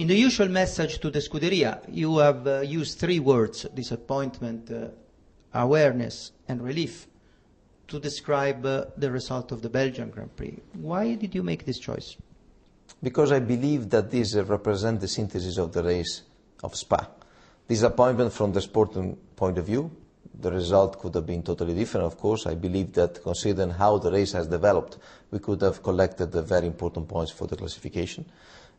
In the usual message to the Scuderia, you have used three words, disappointment, awareness and relief, to describe the result of the Belgian Grand Prix. Why did you make this choice? Because I believe that this represents the synthesis of the race of Spa. Disappointment from the sporting point of view. The result could have been totally different, of course. I believe that considering how the race has developed, we could have collected the very important points for the classification.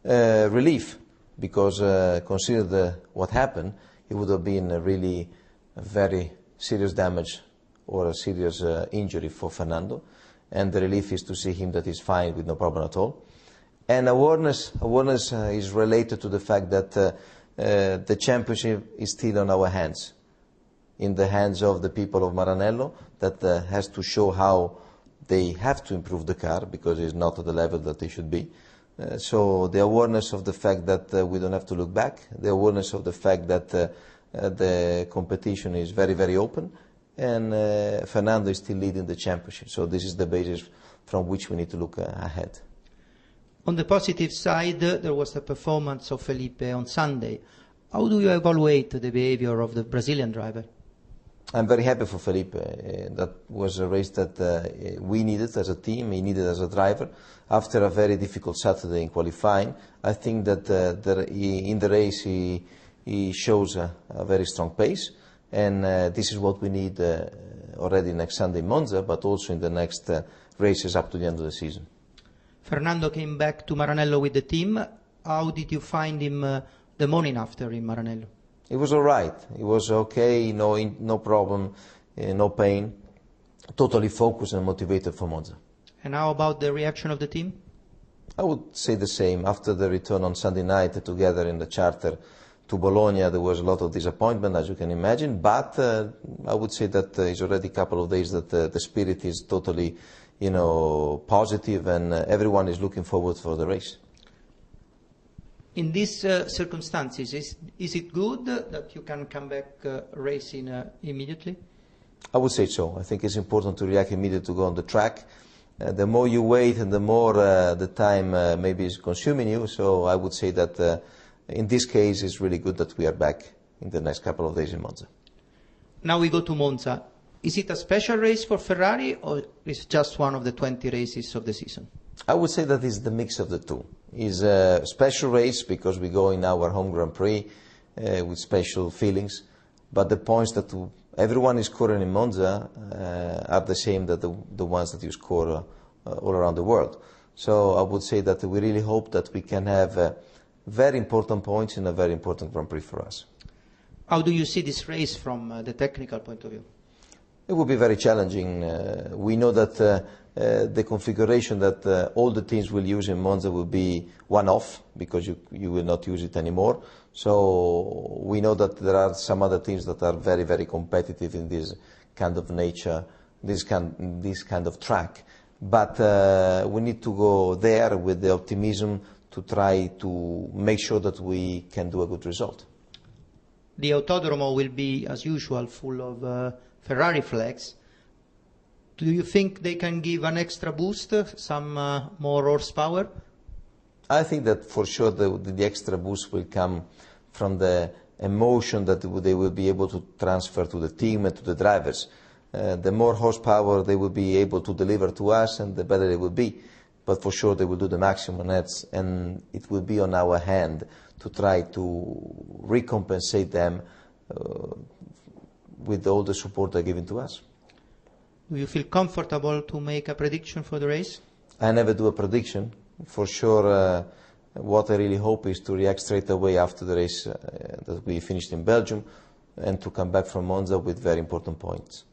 Relief, because consider what happened, it would have been really a very serious damage or a serious injury for Fernando. And the relief is to see him that he's fine with no problem at all. And awareness is related to the fact that the championship is still on our hands, in the hands of the people of Maranello, that has to show how they have to improve the car, because it's not at the level that they should be. So the awareness of the fact that we don't have to look back, the awareness of the fact that the competition is very, very open, and Fernando is still leading the championship. So this is the basis from which we need to look ahead. On the positive side, there was the performance of Felipe on Sunday. How do you evaluate the behavior of the Brazilian driver? I'm very happy for Felipe. That was a race that we needed as a team, he needed as a driver. After a very difficult Saturday in qualifying, I think that in the race he shows a very strong pace, and this is what we need already next Sunday in Monza, but also in the next races up to the end of the season. Fernando came back to Maranello with the team. How did you find him the morning after in Maranello? It was all right. It was okay, no problem, no pain. Totally focused and motivated for Monza. And how about the reaction of the team? I would say the same. After the return on Sunday night together in the charter to Bologna, there was a lot of disappointment, as you can imagine. But I would say that it's already a couple of days that the spirit is totally, positive, and everyone is looking forward for the race. In these circumstances, is it good that you can come back racing immediately? I would say so. I think it's important to react immediately to go on the track. The more you wait and the more the time maybe is consuming you. So I would say that in this case it's really good that we are back in the next couple of days in Monza. Now we go to Monza. Is it a special race for Ferrari, or is it just one of the 20 races of the season? I would say that it's the mix of the two. It's a special race because we go in our home Grand Prix with special feelings, but the points that everyone is scoring in Monza are the same that the ones that you score all around the world. So I would say that we really hope that we can have very important points in a very important Grand Prix for us. How do you see this race from the technical point of view? It will be very challenging. We know that the configuration that all the teams will use in Monza will be one-off, because you will not use it anymore. So we know that there are some other teams that are very, very competitive in this kind of nature, this kind of track. But we need to go there with the optimism to try to make sure that we can do a good result. The Autodromo will be, as usual, full of Ferrari flags. Do you think they can give an extra boost, some more horsepower? I think that for sure the extra boost will come from the emotion that they will be able to transfer to the team and to the drivers. The more horsepower they will be able to deliver to us, and the better it will be. But for sure they will do the maximum, and it will be on our hand to try to recompensate them with all the support they're giving to us. Do you feel comfortable to make a prediction for the race? I never do a prediction. For sure, what I really hope is to react straight away after the race that we finished in Belgium, and to come back from Monza with very important points.